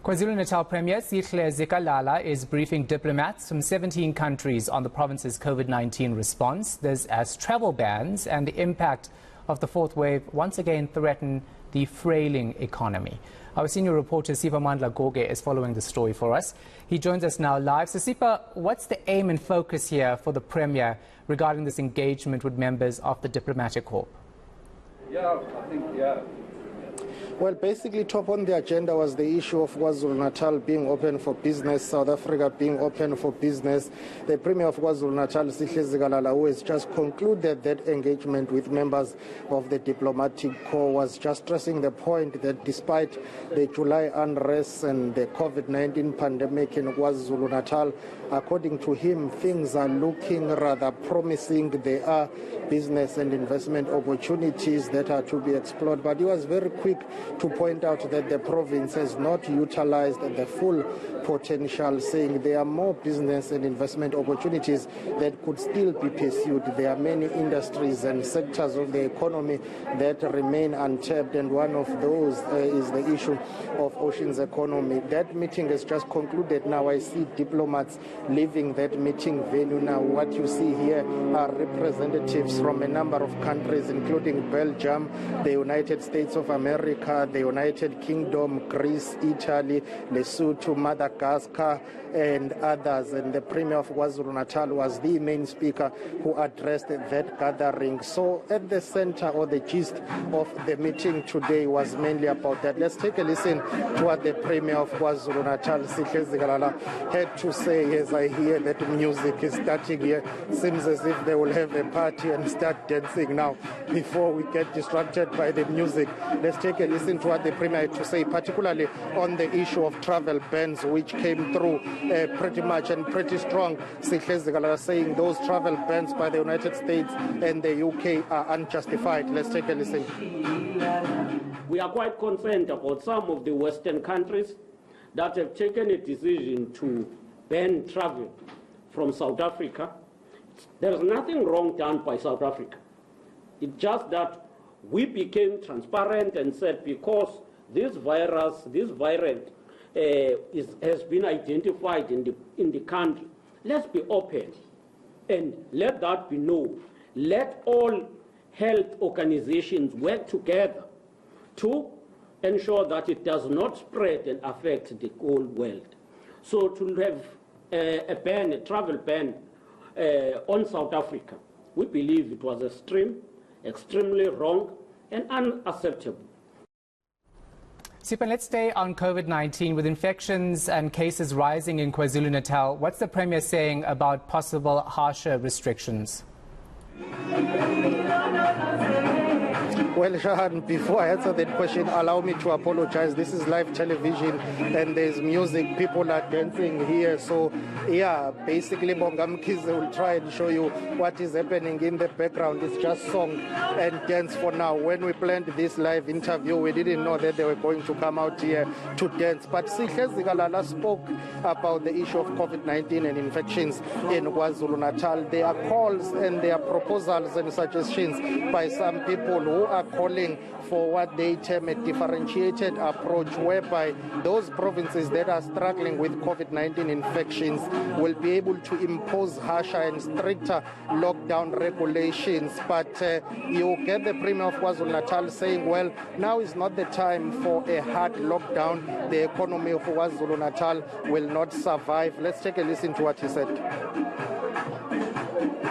KwaZulu-Natal Premier Sihle Zikalala is briefing diplomats from 17 countries on the province's COVID-19 response. This as travel bans and the impact of the fourth wave once again threaten the frailing economy. Our senior reporter Siphamandla Goge is following the story for us. He joins us now live. So Sipa, what's the aim and focus here for the Premier regarding this engagement with members of the diplomatic corps? Well, basically, top on the agenda was the issue of KwaZulu-Natal being open for business, South Africa being open for business. The Premier of KwaZulu-Natal, Sihle Zikalala, who has just concluded that engagement with members of the diplomatic corps, was just stressing the point that despite the July unrest and the COVID-19 pandemic in KwaZulu-Natal, according to him, things are looking rather promising. There are business and investment opportunities that are to be explored. But he was very quick to point out that the province has not utilized the full potential, saying there are more business and investment opportunities that could still be pursued. There are many industries and sectors of the economy that remain untapped, and one of those is the issue of oceans economy. That meeting has just concluded. Now I see diplomats leaving that meeting venue. Now what you see here are representatives from a number of countries, including Belgium, the United States of America, the United Kingdom, Greece, Italy, Lesotho, Madagascar, and others. And the Premier of KwaZulu-Natal was the main speaker who addressed that gathering. So at the center or the gist of the meeting today was mainly about that. Let's take a listen to what the Premier of KwaZulu-Natal, Sihle Zikalala, had to say as I hear that music is starting here. Seems as if they will have a party and start dancing now before we get distracted by the music. Let's take a listen to what the Premier had to say, particularly on the issue of travel bans, which came through pretty much and pretty strong. Sihle Zikalala saying those travel bans by the United States and the UK are unjustified. Let's take a listen. We are quite concerned about some of the Western countries that have taken a decision to ban travel from South Africa. There is nothing wrong done by South Africa. It's just that we became transparent and said because this variant has been identified in the country, let's be open and let that be known. Let all health organizations work together to ensure that it does not spread and affect the whole world. So to have a travel ban on South Africa, we believe it was extremely wrong and unacceptable. Sipa, let's stay on COVID-19 with infections and cases rising in KwaZulu-Natal. What's the Premier saying about possible harsher restrictions? Well, Shahan, before I answer that question, allow me to apologize. This is live television and there's music. People are dancing here. So, yeah, basically, Bongam Kize will try and show you what is happening in the background. It's just song and dance for now. When we planned this live interview, we didn't know that they were going to come out here to dance. But Sihle Zikalala spoke about the issue of COVID-19 and infections in KwaZulu-Natal. There are calls and there are proposals and suggestions by some people who are calling for what they term a differentiated approach, whereby those provinces that are struggling with COVID-19 infections will be able to impose harsher and stricter lockdown regulations. But you get the Premier of KwaZulu-Natal saying, well, now is not the time for a hard lockdown. The economy of KwaZulu-Natal will not survive. Let's take a listen to what he said.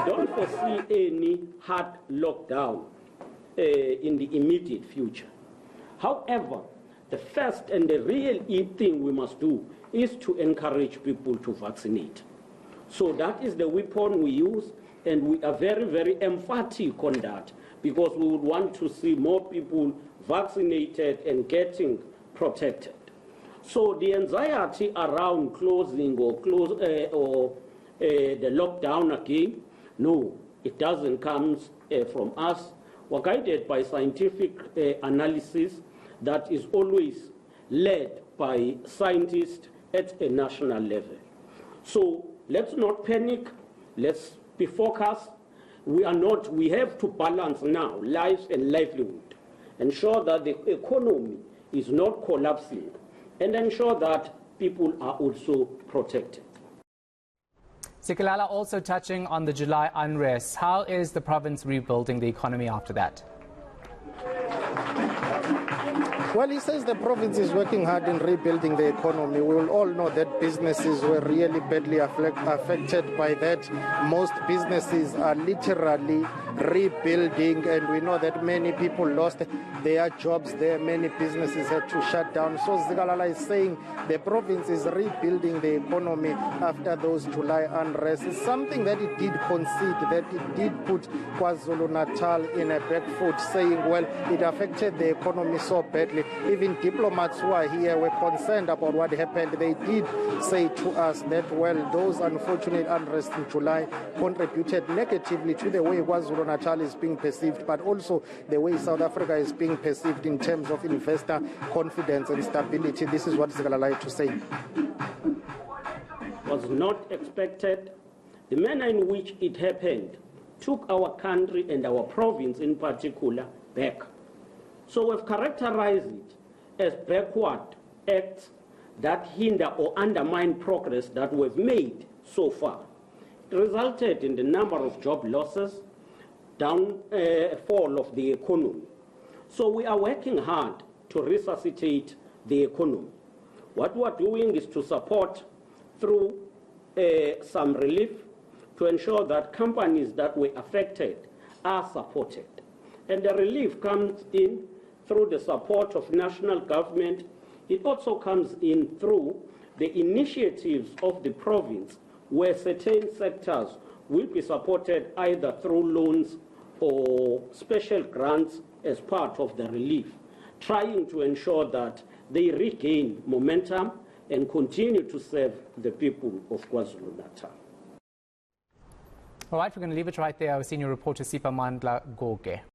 Don't foresee any hard lockdown in the immediate future. However, the first and the real thing we must do is to encourage people to vaccinate. So that is the weapon we use, and we are very, very emphatic on that because we would want to see more people vaccinated and getting protected. So the anxiety around closing or the lockdown again, no, it doesn't come from us. We're guided by scientific analysis that is always led by scientists at a national level. So let's not panic. Let's be focused. We have to balance now lives and livelihood, ensure that the economy is not collapsing and ensure that people are also protected. Zikalala also touching on the July unrest. How is the province rebuilding the economy after that? Well, he says the province is working hard in rebuilding the economy. We will all know that businesses were really badly affected by that. Most businesses are literally rebuilding, and we know that many people lost their jobs there. Many businesses had to shut down. So Zikalala is saying the province is rebuilding the economy after those July unrest. It's something that it did concede, that it did put KwaZulu-Natal in a back foot, saying, well, it affected the economy so badly. Even diplomats who are here were concerned about what happened. They did say to us that, well, those unfortunate unrest in July contributed negatively to the way KwaZulu-Natal is being perceived, but also the way South Africa is being perceived in terms of investor confidence and stability. This is what Zikalala had to say. Was not expected. The manner in which it happened took our country and our province in particular back. So we've characterized it as backward acts that hinder or undermine progress that we've made so far. It resulted in the number of job losses, downfall of the economy. So we are working hard to resuscitate the economy. What we're doing is to support through some relief to ensure that companies that were affected are supported. And the relief comes in through the support of national government. It also comes in through the initiatives of the province, where certain sectors will be supported either through loans or special grants as part of the relief, trying to ensure that they regain momentum and continue to serve the people of KwaZulu-Natal. All right, we're going to leave it right there. Our senior reporter Siphamandla Goge.